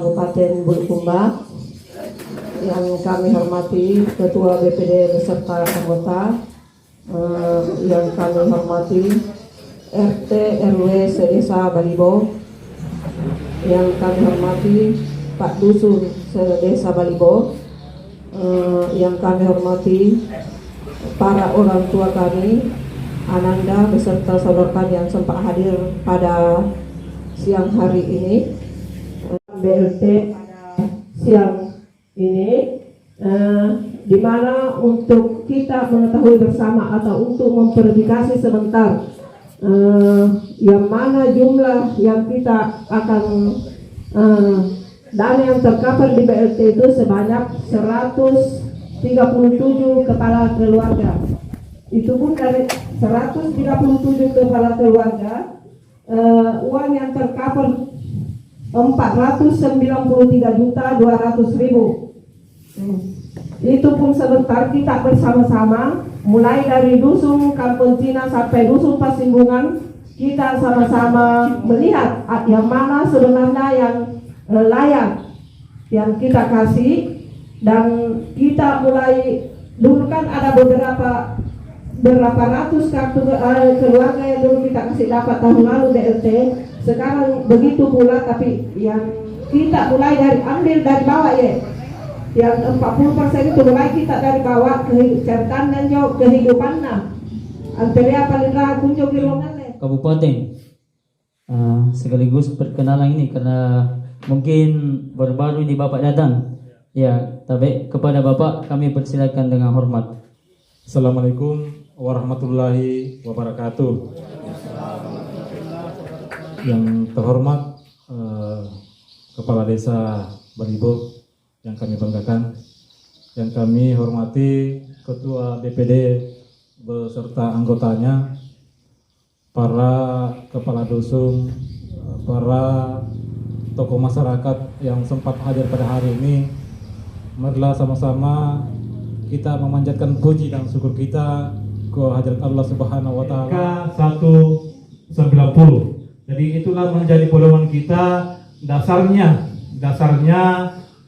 Kabupaten Bulukumba, yang kami hormati Ketua BPD beserta anggota, yang kami hormati RT RW se-Desa Balibo, yang kami hormati Pak Dusun se-Desa Balibo, yang kami hormati para orang tua kami, Ananda beserta saudara kami yang sempat hadir pada siang hari ini, BLT pada siang ini, di mana untuk kita mengetahui bersama atau untuk memverifikasi sebentar yang mana jumlah yang kita akan dana yang tercover di BLT itu sebanyak 137 kepala keluarga. Itu pun dari 137 kepala keluarga, uang yang tercover 493.200.000. Itu pun sebentar kita bersama-sama, mulai dari dusun Kampung Cina sampai dusun Pasimbungan, kita sama-sama melihat yang mana sebenarnya yang layak yang kita kasih. Dan kita mulai, dulu kan ada berapa ratus kartu keluarga yang dulu kita kasih dapat tahun lalu BLT. Sekarang begitu pula, tapi yang kita mulai dari ambil dari bawah ya, yang 40% itu mulai kita dari bawah kesehatan dan kehidupannya. Anteria paling rahat kunjung di Kabupaten. Sekaligus perkenalan ini karena mungkin baru-baru ini Bapak datang. Ya, tapi kepada Bapak kami persilakan dengan hormat. Assalamualaikum warahmatullahi wabarakatuh. Yang terhormat Kepala Desa Balibo yang kami banggakan, yang kami hormati Ketua BPD beserta anggotanya, para kepala dusun, para tokoh masyarakat yang sempat hadir pada hari ini. Marilah sama-sama kita memanjatkan puji dan syukur kita ke hadirat Allah Subhanahu wa taala. 190. Jadi itulah menjadi pedoman kita, dasarnya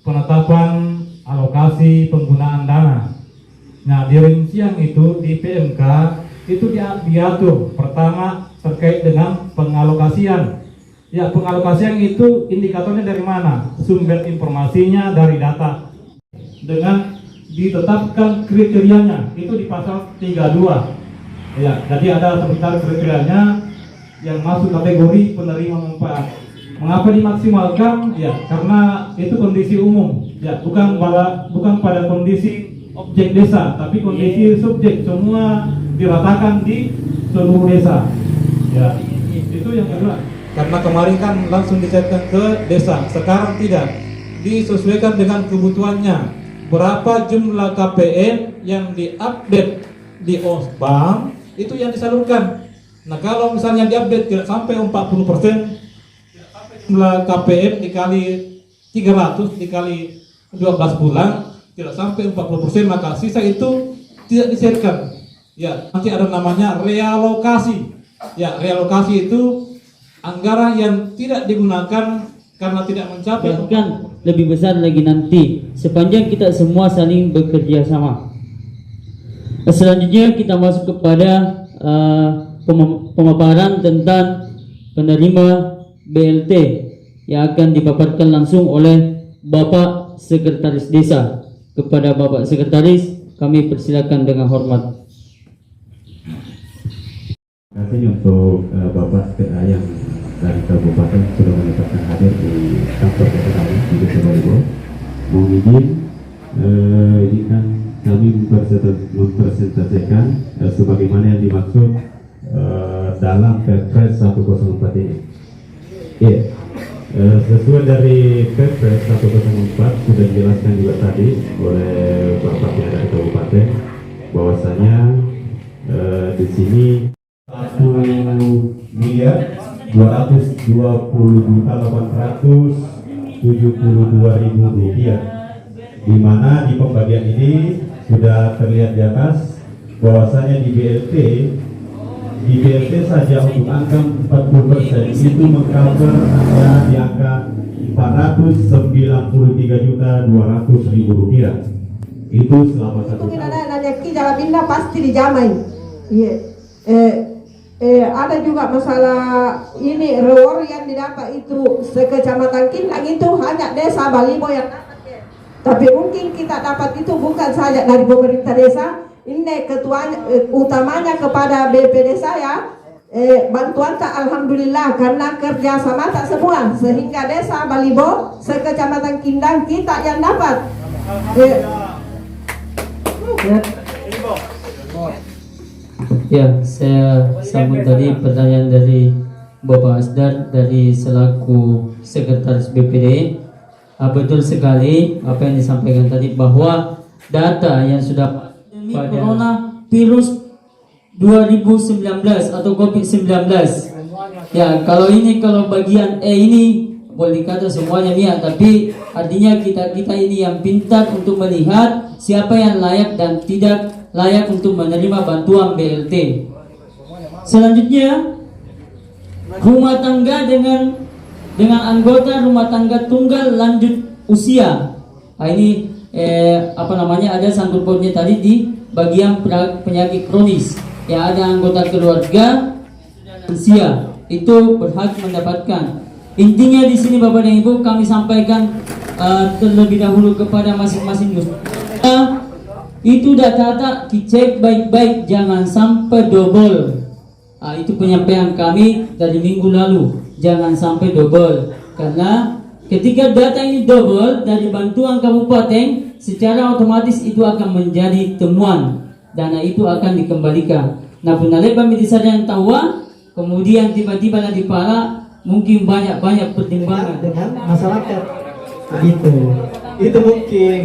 penetapan alokasi penggunaan dana. Nah, di rincian itu di PMK itu diatur pertama terkait dengan pengalokasian. Ya, pengalokasian itu indikatornya dari mana? Sumber informasinya dari data. Dengan ditetapkan kriterianya itu di pasal 32. Ya, jadi ada sebentar kriterianya yang masuk kategori penerima manfaat. Mengapa dimaksimalkan? Ya, karena itu kondisi umum. Ya, bukan pada kondisi objek desa, tapi kondisi subjek, semua diratakan di seluruh desa. Ya, itu yang kedua. Karena kemarin kan langsung dicairkan ke desa, sekarang tidak. Disesuaikan dengan kebutuhannya. Berapa jumlah KPM yang diupdate di Osbank itu yang disalurkan. Nah, kalau misalnya diupdate tidak sampai 40%, jumlah KPM dikali 300 dikali 12 bulan tidak sampai 40%, maka sisa itu tidak dicairkan. Ya, nanti ada namanya realokasi. Ya, realokasi itu anggaran yang tidak digunakan karena tidak mencapai. Bahkan lebih besar lagi nanti sepanjang kita semua saling bekerja sama. Selanjutnya kita masuk kepada pemaparan tentang penerima BLT yang akan dipaparkan langsung oleh Bapak Sekretaris Desa. Kepada Bapak Sekretaris kami persilakan dengan hormat. Terima kasih untuk Bapak yang dari kabupaten sudah menyempatkan hadir di kantor desa kami di Desa Balibo. Mohon izin, ini kan kami mempresentasikan sebagaimana yang dimaksud dalam Perpres 104 ini. Sesuai dari Perpres 104 sudah dijelaskan juga tadi oleh Bapak yang dari kabupaten bahwasanya di sini 1.220.872.000 rupiah, di mana di pembagian ini sudah terlihat di atas bahwasanya di BLT saja untuk angka 40% itu mengcover anggaran di angka 493.200.000 rupiah. Itu selama 1 Mungkin tahun. ada nanya jalan pindah pasti dijamai. Iya. Ada juga masalah ini reward yang didapat itu sekecamatan Kindang itu hanya desa Balibo yang dapat ya. Tapi mungkin kita dapat itu bukan saja dari pemerintah desa, ini ketuanya utamanya kepada BP desa ya. Bantuan tak alhamdulillah karena kerjasama tak semua sehingga desa Balibo sekecamatan Kindang kita yang dapat. Ya, saya sambung tadi pertanyaan dari Bapak Asdar dari selaku Sekretaris BPD. Betul sekali apa yang disampaikan tadi bahwa data yang sudah pada corona virus 2019 atau COVID-19. Ya, kalau bagian ini boleh dikata semuanya nih, tapi artinya kita ini yang pintar untuk melihat siapa yang layak dan tidak layak untuk menerima bantuan BLT. Selanjutnya, rumah tangga dengan anggota rumah tangga tunggal lanjut usia. Nah, ini ada sangkut pautnya tadi di bagian penyakit kronis. Ya, ada anggota keluarga usia itu berhak mendapatkan. Intinya di sini Bapak dan Ibu kami sampaikan terlebih dahulu kepada masing-masing itu data dicek baik-baik, jangan sampai double. Itu penyampaian kami dari minggu lalu, jangan sampai double. Karena ketika data ini double dari bantuan kabupaten, secara otomatis itu akan menjadi temuan. Dana itu akan dikembalikan. Nah, punale pemilisan yang tahu, kemudian tiba-tiba nanti para mungkin banyak pertimbangan dengan masyarakat. Itu mungkin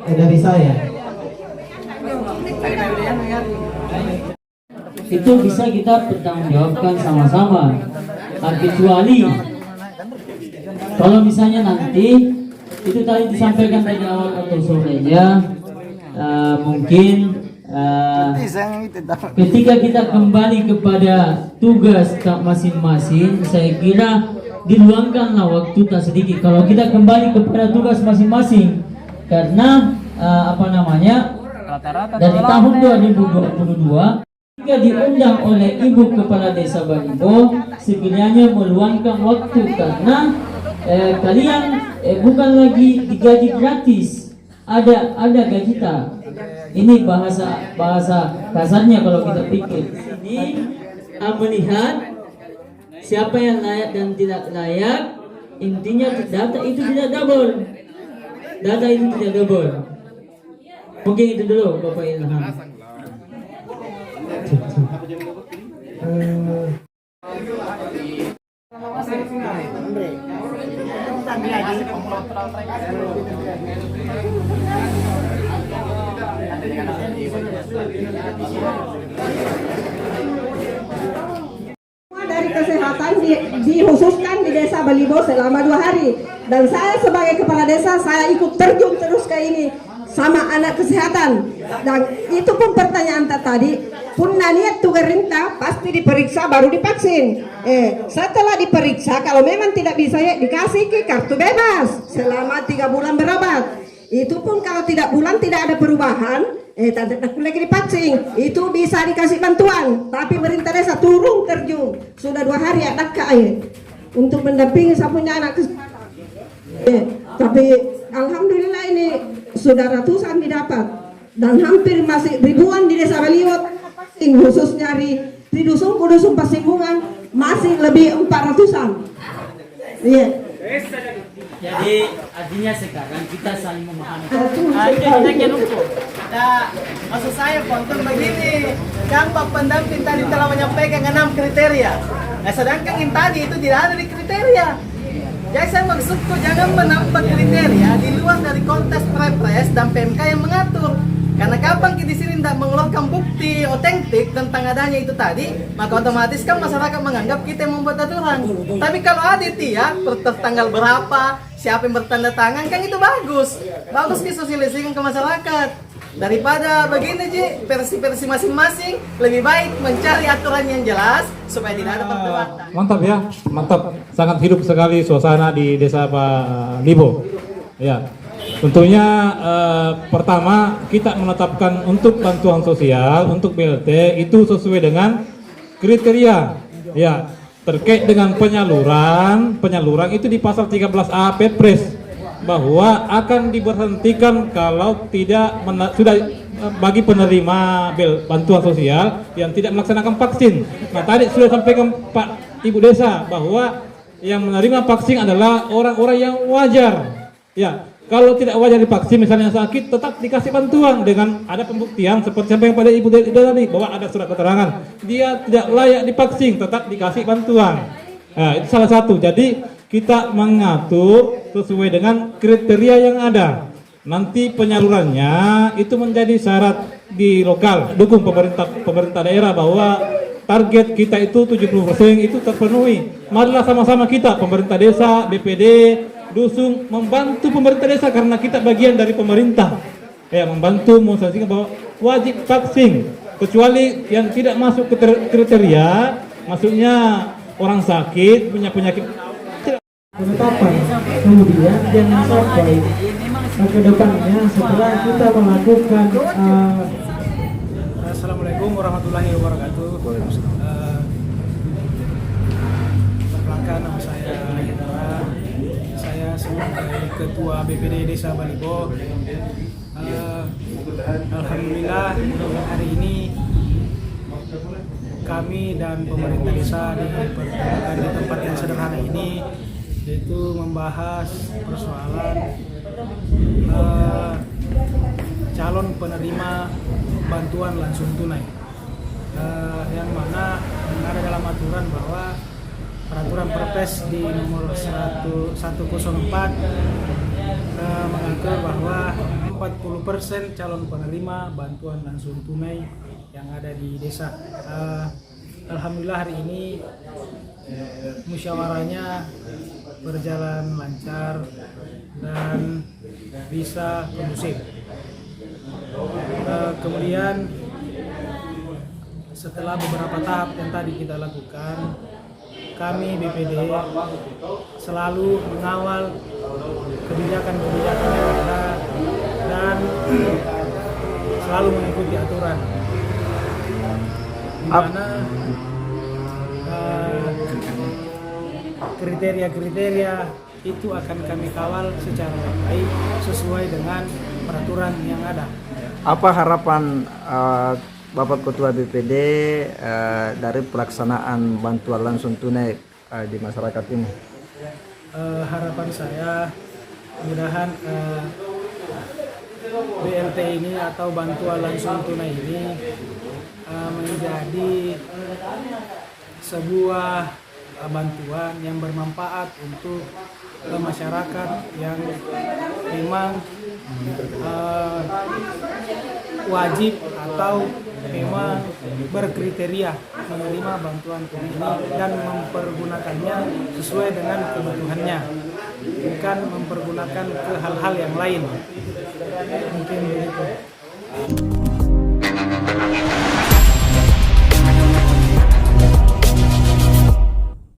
dari saya. Itu bisa kita pertanggungjawabkan sama-sama. Kecuali kalau misalnya nanti itu tadi disampaikan dari awal atau sorenya, mungkin ketika kita kembali kepada tugas masing-masing, saya kira diluangkanlah waktu tak sedikit kalau kita kembali kepada tugas masing-masing, karena dari tahun 2022 jika diundang oleh Ibu Kepala Desa Balibo, sekiranya meluangkan waktu karena kalian bukan lagi digaji gratis, ada gaji tak. Ini bahasa kasarnya kalau kita pikir. Ini melihat siapa yang layak dan tidak layak. Intinya data itu tidak double. Data itu tidak double. Mungkin itu dulu Bapak Ilham. Dari kesehatan dikhususkan di desa Balibo selama 2 hari, dan saya sebagai kepala desa saya ikut terjun terus ke ini sama anak kesehatan, dan itu pun pertanyaan tadi pun niat tuh gerintah pasti diperiksa baru divaksin. Setelah diperiksa kalau memang tidak bisa ya dikasih ke kartu bebas selama 3 bulan berobat. Itu pun kalau tidak ada perubahan, tidak lagi divaksin, itu bisa dikasih bantuan. Tapi pemerintah desa turun terjun sudah 2 hari ada untuk mendampingi sapunya anak kesehatan. Tapi alhamdulillah ini sudah ratusan didapat dan hampir masih ribuan di desa Baliwot, khususnya di dusun Pasimbungan masih lebih 400-an. Iya. Jadi artinya sekarang kita saling memahami. Maksud saya konten begini, kan Pak Pendamping tadi telah menyampaikan 6 kriteria. Nah, sedangkan yang tadi itu tidak ada di kriteria. Jadi saya maksudku jangan menambah kriteria di luar dari konteks Perpres dan PMK yang mengatur. Karena kapan kita di sini tidak mengeluarkan bukti otentik tentang adanya itu tadi, maka otomatis kan masyarakat menganggap kita yang membuat aturan. Tapi kalau ada ya, per tanggal berapa, siapa yang bertanda tangan, kan itu bagus disosialisasikan ke masyarakat. Daripada begini Ji, versi-versi masing-masing, lebih baik mencari aturan yang jelas supaya tidak ada perdebatan. Mantap ya, mantap. Sangat hidup sekali suasana di desa Pak Libo. Ya, tentunya pertama kita menetapkan untuk bantuan sosial untuk BLT itu sesuai dengan kriteria. Ya, terkait dengan penyaluran itu di pasal 13A Perpres bahwa akan diberhentikan kalau tidak sudah bagi penerima bantuan sosial yang tidak melaksanakan vaksin. Nah, tadi sudah sampaikan Pak Ibu Desa bahwa yang menerima vaksin adalah orang-orang yang wajar. Ya, kalau tidak wajar divaksin, misalnya sakit, tetap dikasih bantuan dengan ada pembuktian seperti yang pada Ibu Desa tadi bahwa ada surat keterangan dia tidak layak divaksin, tetap dikasih bantuan. Nah, itu salah satu. Jadi kita mengatur sesuai dengan kriteria yang ada. Nanti penyalurannya itu menjadi syarat di lokal. Dukung pemerintah daerah bahwa target kita itu 70% itu terpenuhi. Marilah sama-sama kita, pemerintah desa, BPD, dusun, membantu pemerintah desa karena kita bagian dari pemerintah. Ya, membantu mensosialisasikan bahwa wajib vaksin. Kecuali yang tidak masuk ke kriteria, maksudnya orang sakit, punya penyakit. Penetapan, kemudian jangan sampai ke depannya setelah kita melakukan Assalamualaikum warahmatullahi wabarakatuh. Perkenalkan, nama saya Hendra. Saya sebagai Ketua BPD Desa Balibo. Alhamdulillah hari ini kami dan pemerintah desa dipertemukan di tempat yang sederhana ini, yaitu membahas persoalan calon penerima bantuan langsung tunai, yang mana ada dalam aturan bahwa peraturan Perpres di nomor 104 mengatur bahwa 40% calon penerima bantuan langsung tunai yang ada di desa. Alhamdulillah hari ini musyawarahnya berjalan lancar dan bisa kondusif. Kemudian setelah beberapa tahap yang tadi kita lakukan, kami BPD selalu mengawal kebijakan-kebijakan yang ada dan selalu mengikuti aturan, di mana kriteria-kriteria itu akan kami kawal secara baik sesuai dengan peraturan yang ada. Apa harapan Bapak Ketua BPD dari pelaksanaan bantuan langsung tunai di masyarakat ini? Harapan saya mudahan BLT ini atau bantuan langsung tunai ini menjadi sebuah bantuan yang bermanfaat untuk masyarakat yang memang wajib atau memang berkriteria menerima bantuan tunai ini dan mempergunakannya sesuai dengan kebutuhannya, bukan mempergunakan ke hal-hal yang lain. Mungkin